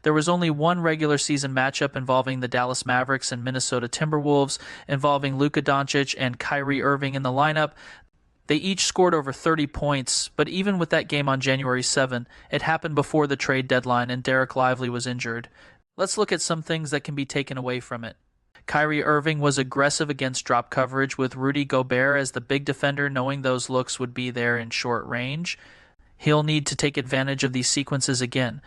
There was only one regular season matchup involving the Dallas Mavericks and Minnesota Timberwolves, involving Luka Doncic and Kyrie Irving in the lineup. They each scored over 30 points, but even with that game on January 7, it happened before the trade deadline and Derek Lively was injured. Let's look at some things that can be taken away from it. Kyrie Irving was aggressive against drop coverage with Rudy Gobert as the big defender, knowing those looks would be there in short range. He'll need to take advantage of these sequences again.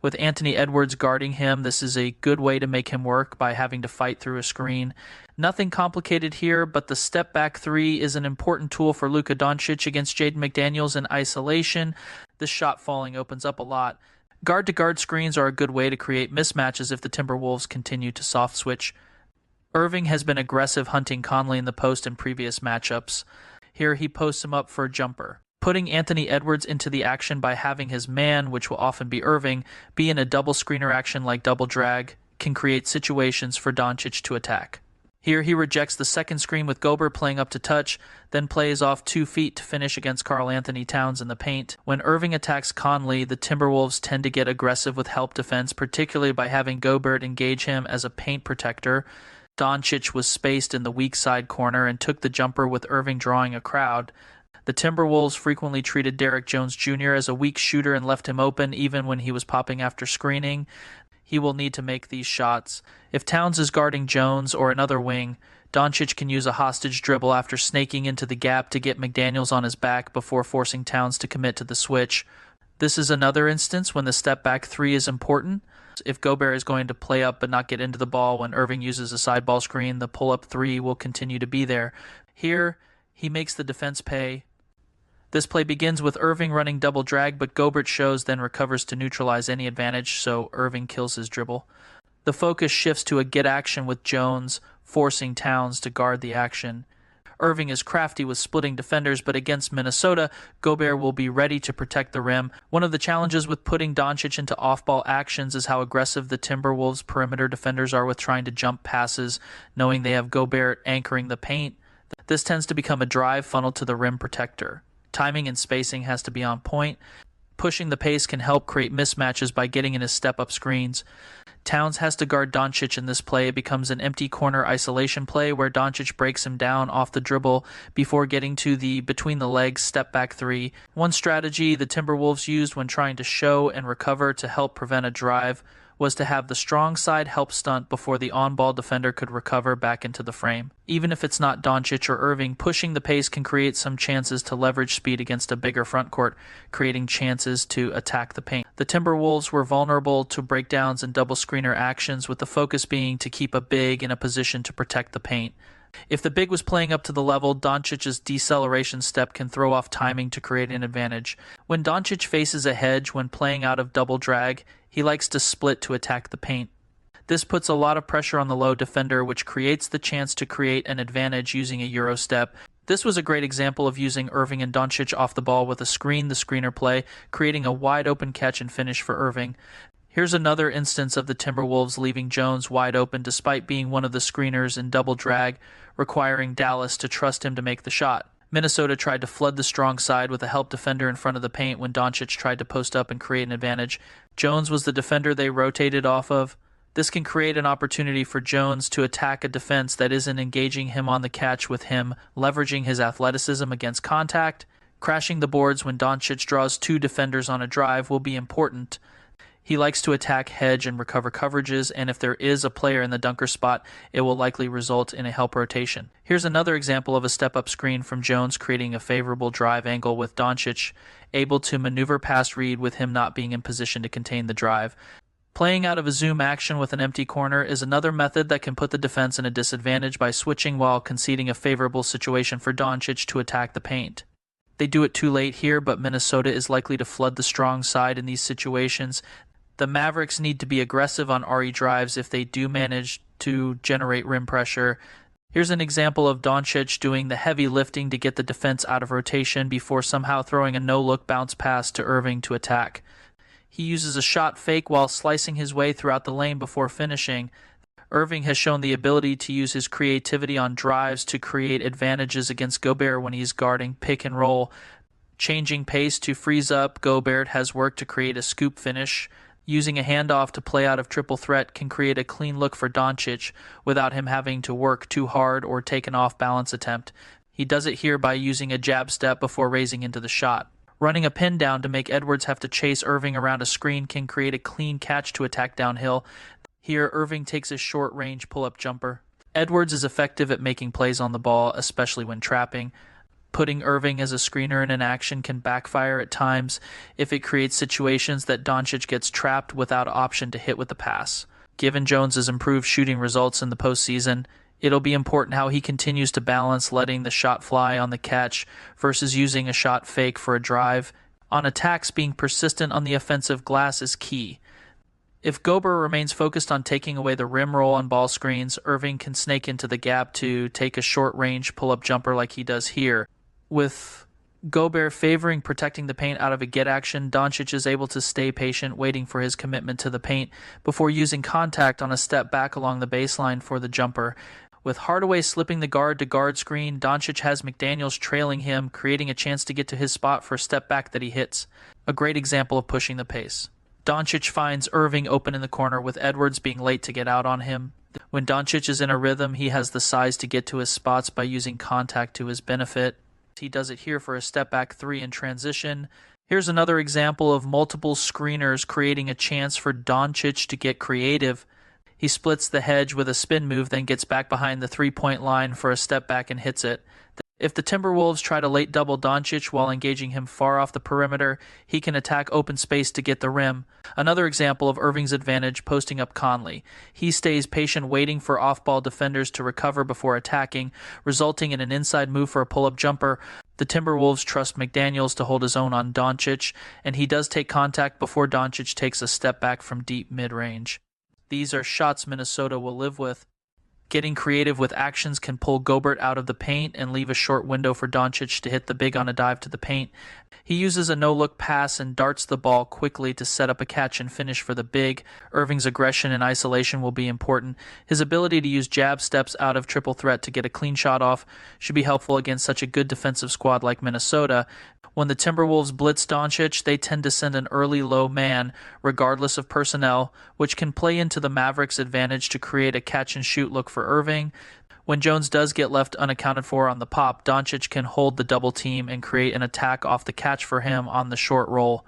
With Anthony Edwards guarding him, this is a good way to make him work by having to fight through a screen. Nothing complicated here, but the step-back three is an important tool for Luka Doncic against Jaden McDaniels in isolation. This shot falling opens up a lot. Guard-to-guard screens are a good way to create mismatches if the Timberwolves continue to soft switch. Irving has been aggressive hunting Conley in the post in previous matchups. Here he posts him up for a jumper. Putting Anthony Edwards into the action by having his man, which will often be Irving, be in a double screener action like double drag can create situations for Doncic to attack. Here he rejects the second screen with Gobert playing up to touch, then plays off 2 feet to finish against Karl Anthony Towns in the paint. When Irving attacks Conley, the Timberwolves tend to get aggressive with help defense, particularly by having Gobert engage him as a paint protector. Doncic was spaced in the weak side corner and took the jumper with Irving drawing a crowd. The Timberwolves frequently treated Derrick Jones Jr. as a weak shooter and left him open even when he was popping after screening. He will need to make these shots. If Towns is guarding Jones or another wing, Doncic can use a hostage dribble after snaking into the gap to get McDaniels on his back before forcing Towns to commit to the switch. This is another instance when the step-back three is important. If Gobert is going to play up but not get into the ball when Irving uses a side ball screen, the pull-up three will continue to be there. Here, he makes the defense pay. This play begins with Irving running double drag, but Gobert shows then recovers to neutralize any advantage, so Irving kills his dribble. The focus shifts to a get action with Jones, forcing Towns to guard the action. Irving is crafty with splitting defenders, but against Minnesota, Gobert will be ready to protect the rim. One of the challenges with putting Doncic into off-ball actions is how aggressive the Timberwolves' perimeter defenders are with trying to jump passes, knowing they have Gobert anchoring the paint. This tends to become a drive funneled to the rim protector. Timing and spacing has to be on point. Pushing the pace can help create mismatches by getting in his step-up screens. Towns has to guard Doncic in this play. It becomes an empty corner isolation play where Doncic breaks him down off the dribble before getting to the between-the-legs step-back three. One strategy the Timberwolves used when trying to show and recover to help prevent a drive was to have the strong side help stunt before the on-ball defender could recover back into the frame. Even if it's not Doncic or Irving, pushing the pace can create some chances to leverage speed against a bigger front court, creating chances to attack the paint. The Timberwolves were vulnerable to breakdowns and double screener actions, with the focus being to keep a big in a position to protect the paint. If the big was playing up to the level, Doncic's deceleration step can throw off timing to create an advantage. When Doncic faces a hedge when playing out of double drag, he likes to split to attack the paint. This puts a lot of pressure on the low defender, which creates the chance to create an advantage using a Euro step. This was a great example of using Irving and Doncic off the ball with a screen-the-screener play, creating a wide-open catch and finish for Irving. Here's another instance of the Timberwolves leaving Jones wide open despite being one of the screeners in double drag, requiring Dallas to trust him to make the shot. Minnesota tried to flood the strong side with a help defender in front of the paint when Doncic tried to post up and create an advantage. Jones was the defender they rotated off of. This can create an opportunity for Jones to attack a defense that isn't engaging him on the catch, with him leveraging his athleticism against contact. Crashing the boards when Doncic draws 2 defenders on a drive will be important. He likes to attack, hedge, and recover coverages, and if there is a player in the dunker spot, it will likely result in a help rotation. Here's another example of a step-up screen from Jones creating a favorable drive angle with Doncic, able to maneuver past Reed with him not being in position to contain the drive. Playing out of a zoom action with an empty corner is another method that can put the defense in a disadvantage by switching while conceding a favorable situation for Doncic to attack the paint. They do it too late here, but Minnesota is likely to flood the strong side in these situations. The Mavericks need to be aggressive on RE drives if they do manage to generate rim pressure. Here's an example of Doncic doing the heavy lifting to get the defense out of rotation before somehow throwing a no-look bounce pass to Irving to attack. He uses a shot fake while slicing his way throughout the lane before finishing. Irving has shown the ability to use his creativity on drives to create advantages against Gobert when he's guarding pick and roll. Changing pace to freeze up, Gobert has worked to create a scoop finish. Using a handoff to play out of triple threat can create a clean look for Doncic without him having to work too hard or take an off-balance attempt. He does it here by using a jab step before raising into the shot. Running a pin down to make Edwards have to chase Irving around a screen can create a clean catch to attack downhill. Here, Irving takes a short-range pull-up jumper. Edwards is effective at making plays on the ball, especially when trapping. Putting Irving as a screener in an action can backfire at times if it creates situations that Doncic gets trapped without option to hit with the pass. Given Jones's improved shooting results in the postseason, it'll be important how he continues to balance letting the shot fly on the catch versus using a shot fake for a drive. On attacks, being persistent on the offensive glass is key. If Gobert remains focused on taking away the rim roll on ball screens, Irving can snake into the gap to take a short-range pull-up jumper like he does here. With Gobert favoring protecting the paint out of a get action, Doncic is able to stay patient, waiting for his commitment to the paint before using contact on a step back along the baseline for the jumper. With Hardaway slipping the guard-to-guard screen, Doncic has McDaniels trailing him, creating a chance to get to his spot for a step back that he hits. A great example of pushing the pace. Doncic finds Irving open in the corner, with Edwards being late to get out on him. When Doncic is in a rhythm, he has the size to get to his spots by using contact to his benefit. He does it here for a step-back three in transition. Here's another example of multiple screeners creating a chance for Doncic to get creative. He splits the hedge with a spin move, then gets back behind the three-point line for a step back and hits it. If the Timberwolves try to late double Doncic while engaging him far off the perimeter, he can attack open space to get the rim. Another example of Irving's advantage, posting up Conley. He stays patient, waiting for off-ball defenders to recover before attacking, resulting in an inside move for a pull-up jumper. The Timberwolves trust McDaniels to hold his own on Doncic, and he does take contact before Doncic takes a step back from deep mid-range. These are shots Minnesota will live with. Getting creative with actions can pull Gobert out of the paint and leave a short window for Doncic to hit the big on a dive to the paint. He uses a no-look pass and darts the ball quickly to set up a catch and finish for the big. Irving's aggression and isolation will be important. His ability to use jab steps out of triple threat to get a clean shot off should be helpful against such a good defensive squad like Minnesota. When the Timberwolves blitz Doncic, they tend to send an early low man, regardless of personnel, which can play into the Mavericks' advantage to create a catch-and-shoot look for Irving. When Jones does get left unaccounted for on the pop, Doncic can hold the double team and create an attack off the catch for him on the short roll.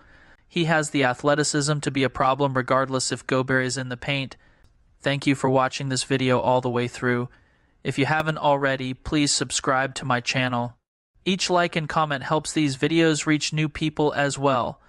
He has the athleticism to be a problem regardless if Gobert is in the paint. Thank you for watching this video all the way through. If you haven't already, please subscribe to my channel. Each like and comment helps these videos reach new people as well.